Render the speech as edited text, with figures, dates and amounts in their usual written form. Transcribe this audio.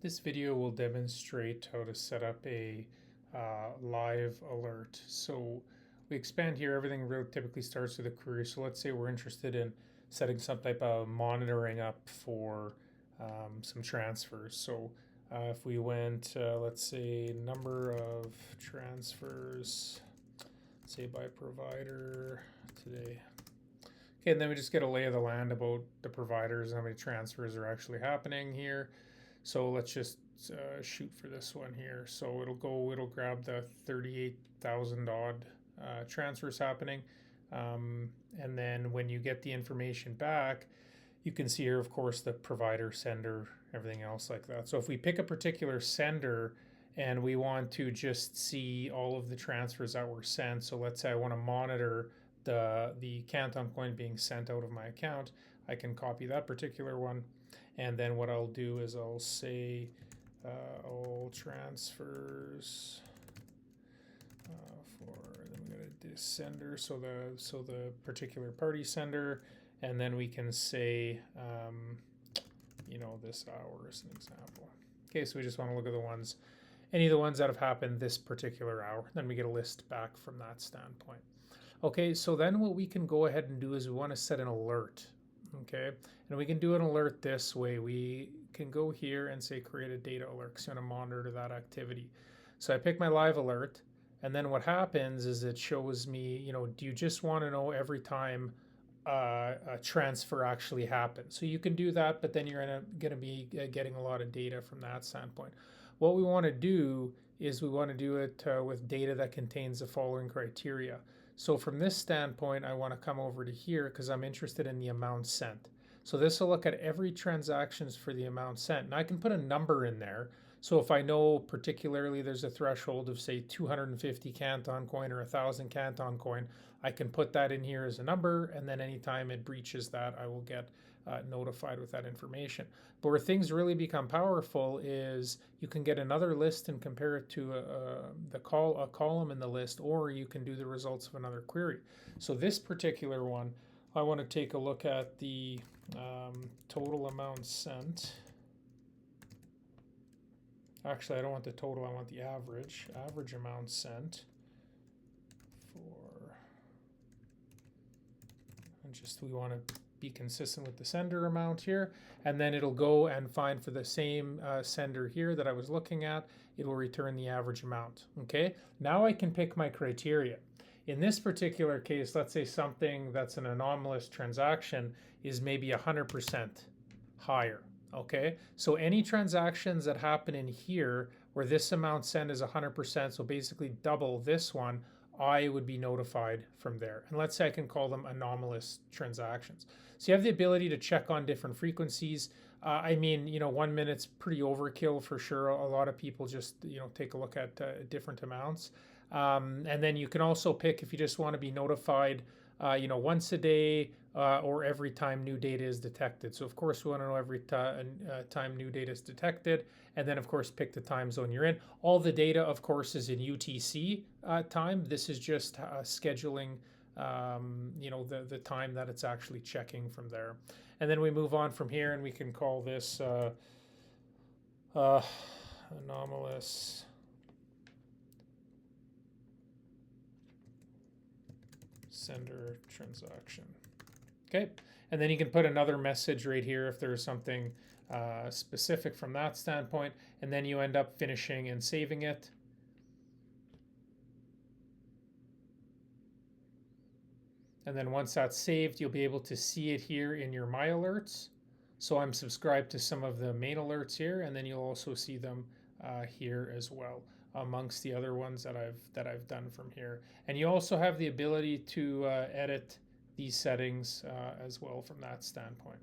This video will demonstrate how to set up a live alert. So we expand here, everything really typically starts with a query. So let's say we're interested in setting some type of monitoring up for some transfers. So if we went, let's say number of transfers, say by provider today. Okay, and then we just get a lay of the land about the providers, how many transfers are actually happening here. So let's just shoot for this one here. So it'll grab the 38,000 odd transfers happening. And then when you get the information back, you can see here, of course, the provider, sender, everything else like that. So if we pick a particular sender and we want to just see all of the transfers that were sent, so let's say I want to monitor the Canton coin being sent out of my account, I can copy that particular one. And then what I'll do is I'll say all transfers for, then we got a sender, so the particular party sender, and then we can say this hour as an example. Okay, so we just want to look at the ones, any of the ones that have happened this particular hour. Then we get a list back from that standpoint. Okay, so then what we can go ahead and do is we want to set an alert. Okay, and we can do an alert this way. We can go here and say create a data alert because you want to monitor that activity. So I pick my live alert, and then what happens is it shows me, do you just want to know every time a transfer actually happens? So you can do that, but then you're going to be getting a lot of data from that standpoint. What we want to do is we want to do it with data that contains the following criteria. So from this standpoint, I want to come over to here because I'm interested in the amount sent. So this will look at every transactions for the amount sent. And I can put a number in there. So if I know particularly there's a threshold of say 250 Canton coin or 1,000 Canton coin, I can put that in here as a number. And then anytime it breaches that, I will get notified with that information. But where things really become powerful is you can get another list and compare it to a column in the list, or you can do the results of another query. So this particular one, I want to take a look at the total amount sent. Actually, I don't want the total, I want the average amount sent for, and just we want to be consistent with the sender amount here, and then it'll go and find for the same sender here that I was looking at, it will return the average amount. Okay, now I can pick my criteria. In this particular case, let's say something that's an anomalous transaction is maybe 100% higher. Okay, so any transactions that happen in here where this amount sent is 100%, so basically double this one, I would be notified from there. And let's say I can call them anomalous transactions. So you have the ability to check on different frequencies. I mean, 1 minute's pretty overkill for sure. A lot of people just, take a look at different amounts. And then you can also pick if you just want to be notified, once a day or every time new data is detected. So of course we want to know every time new data is detected, and then of course pick the time zone you're in. All the data, of course, is in UTC time. This is just scheduling, the time that it's actually checking from there. And then we move on from here, and we can call this anomalous sender transaction. Okay, and then you can put another message right here if there's something specific from that standpoint, and then you end up finishing and saving it. And then once that's saved, you'll be able to see it here in your My Alerts. So I'm subscribed to some of the main alerts here, and then you'll also see them here as well, amongst the other ones that I've done from here. And you also have the ability to edit these settings as well from that standpoint.